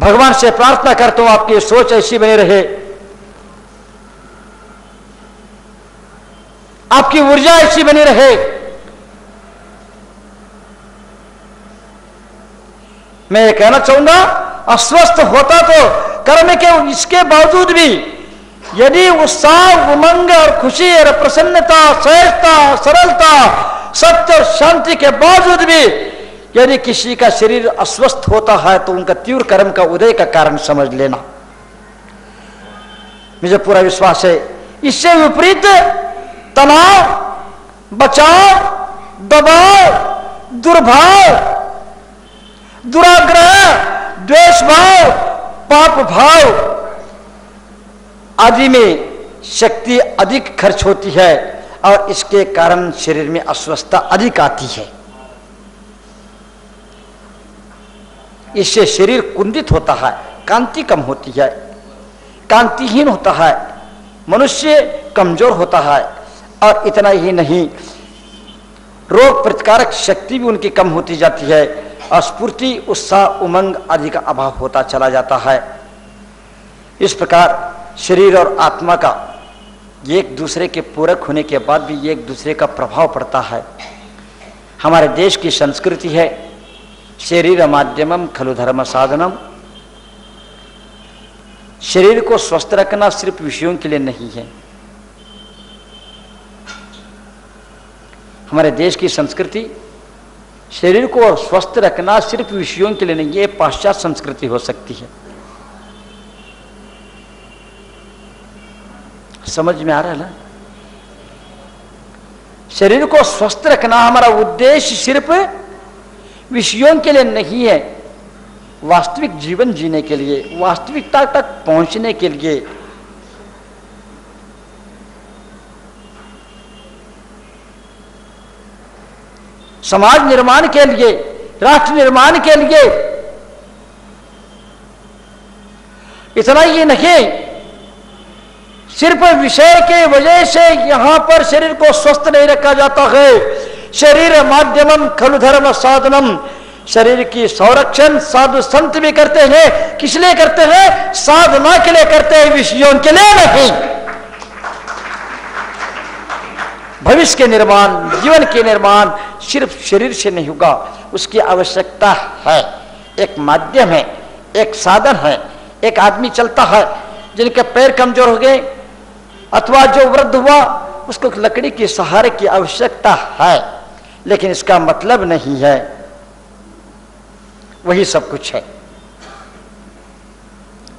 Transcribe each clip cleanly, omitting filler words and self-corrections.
भगवान से प्रार्थना करता हूं आपकी सोच ऐसी बनी रहे, आपकी ऊर्जा ऐसी बनी रहे। मैं ये कहना चाहूंगा, अस्वस्थ होता तो कर्म के इसके बावजूद भी यदि उत्साह, उमंग और खुशी और प्रसन्नता, सहजता, सरलता, सत्य और शांति के बावजूद भी यदि किसी का शरीर अस्वस्थ होता है तो उनका तीव्र कर्म का उदय का कारण समझ लेना। मुझे पूरा विश्वास है इससे विपरीत तनाव, बचाव, दबाव, दुर्भाव, दुराग्रह, द्वेष भाव, पाप भाव आदि में शक्ति अधिक खर्च होती है और इसके कारण शरीर में अस्वस्थता अधिक आती है। इससे शरीर कुंदित होता है, कांति कम होती है, कांतिहीन होता है, मनुष्य कमजोर होता है और इतना ही नहीं, रोग प्रतिकारक शक्ति भी उनकी कम होती जाती है और स्फूर्ति, उत्साह, उमंग आदि का अभाव होता चला जाता है। इस प्रकार शरीर और आत्मा का एक दूसरे के पूरक होने के बाद भी एक दूसरे का प्रभाव पड़ता है। हमारे देश की संस्कृति है शरीर माध्यमम खलु धर्म साधनम। शरीर को स्वस्थ रखना सिर्फ विषयों के लिए नहीं है। हमारे देश की संस्कृति शरीर को स्वस्थ रखना सिर्फ विषयों के लिए नहीं, ये पाश्चात्य संस्कृति हो सकती है। समझ में आ रहा है ना? शरीर को स्वस्थ रखना हमारा उद्देश्य सिर्फ विषयों के लिए नहीं है, वास्तविक जीवन जीने के लिए, वास्तविकता तक पहुंचने के लिए। समाज निर्माण के लिए, राष्ट्र निर्माण के लिए। इतना ही नहीं, सिर्फ विषय के वजह से यहां पर शरीर को स्वस्थ नहीं रखा जाता है। शरीर माध्यमम खलु धर्म साधनम। शरीर की संरक्षण साधु संत भी करते हैं। किस लिए करते हैं? साधना के लिए करते हैं, विषयों के लिए नहीं। भविष्य के निर्माण, जीवन के निर्माण सिर्फ शरीर से नहीं होगा, उसकी आवश्यकता है। एक माध्यम है, एक साधन है। एक आदमी चलता है, जिनके पैर कमजोर हो गए अथवा जो वृद्ध हुआ, उसको लकड़ी के सहारे की आवश्यकता है, लेकिन इसका मतलब नहीं है वही सब कुछ है।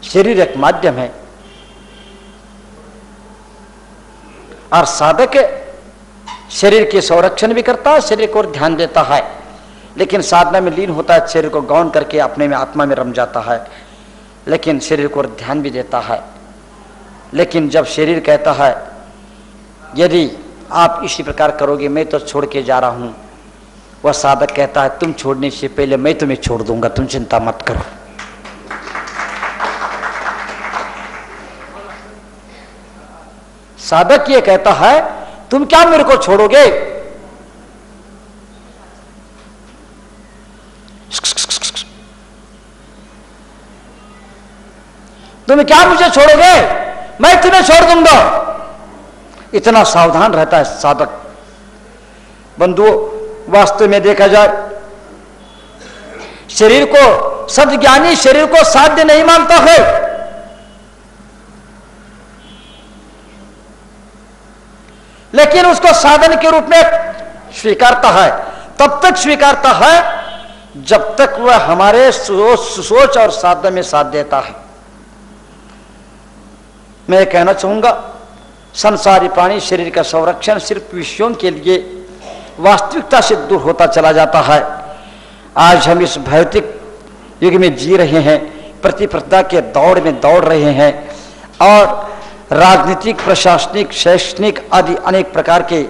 शरीर एक माध्यम है और साधक शरीर के संरक्षण भी करता है, शरीर को ध्यान देता है, लेकिन साधना में लीन होता है, शरीर को गौण करके अपने में आत्मा में रम जाता है, लेकिन शरीर को ध्यान भी देता है। लेकिन जब शरीर कहता है यदि आप इसी प्रकार करोगे मैं तो छोड़ के जा रहा हूं, वह साधक कहता है तुम छोड़ने से पहले मैं तुम्हें छोड़ दूंगा, तुम चिंता मत करो। साधक ये कहता है तुम क्या मेरे को छोड़ोगे? तुम क्या मुझे छोड़ोगे? मैं तुम्हें छोड़ दूंगा। इतना सावधान रहता है साधक। बंधुओं, वास्तव में देखा जाए शरीर को, सद्ज्ञानी शरीर को साध्य नहीं मानता है। लेकिन उसको साधन के रूप में स्वीकारता है। तब तक स्वीकारता है जब तक वह हमारे सोच और साधन में साथ देता है। मैं कहना चाहूंगा संसारी प्राणी शरीर का संरक्षण सिर्फ विषयों के लिए वास्तविकता से दूर होता चला जाता है। आज हम इस भौतिक युग में जी रहे हैं, प्रतिस्पर्धा के दौड़ में दौड़ रहे हैं और राजनीतिक, प्रशासनिक, शैक्षणिक आदि अनेक प्रकार के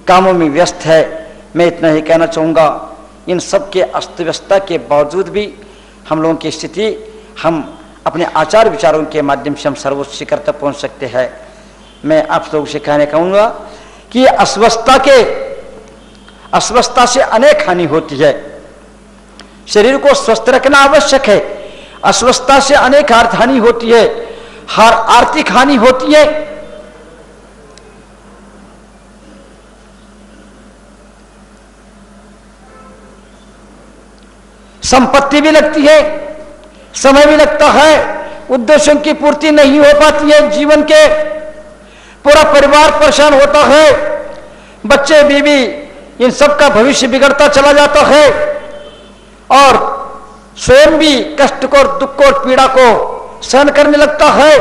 कामों में व्यस्त है। मैं इतना ही कहना चाहूँगा, इन सब के अस्त व्यस्तता के बावजूद भी हम लोगों की स्थिति, हम अपने आचार विचारों के माध्यम से हम सर्वोच्च शिखर तक पहुँच सकते हैं। मैं आप लोगों से कहना कहूँगा कि अस्वस्थता से अनेक हानि होती है। शरीर को स्वस्थ रखना आवश्यक है अस्वस्थता से अनेक अर्थ हानि होती है, हर आर्थिक हानि होती है, संपत्ति भी लगती है, समय भी लगता है, उद्देश्यों की पूर्ति नहीं हो पाती है, जीवन के पूरा परिवार परेशान होता है, बच्चे बीवी इन सब का भविष्य बिगड़ता चला जाता है और स्वयं भी कष्ट को, दुख को, पीड़ा को सहन करने लगता है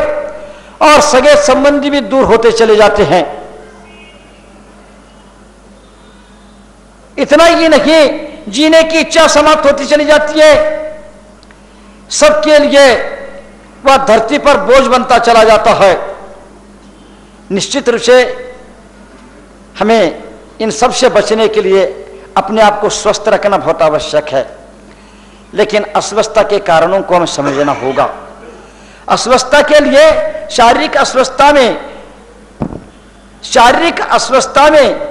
और सगे संबंधी भी दूर होते चले जाते हैं। इतना ही नहीं, जीने की इच्छा समाप्त होती चली जाती है, सबके लिए वह धरती पर बोझ बनता चला जाता है। निश्चित रूप से हमें इन सब से बचने के लिए अपने आप को स्वस्थ रखना बहुत आवश्यक है, लेकिन अस्वस्थता के कारणों को हमें समझना होगा। अस्वस्थता के लिए शारीरिक अस्वस्थता में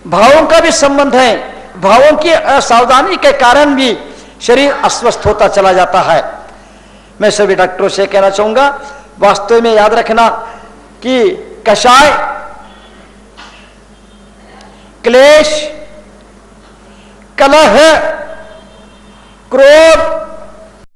भावों का भी संबंध है, भावों की असावधानी के कारण भी शरीर अस्वस्थ होता चला जाता है। मैं सभी डॉक्टरों से कहना चाहूंगा, वास्तव में याद रखना कि कषाय, क्लेश, कलह, क्रोध,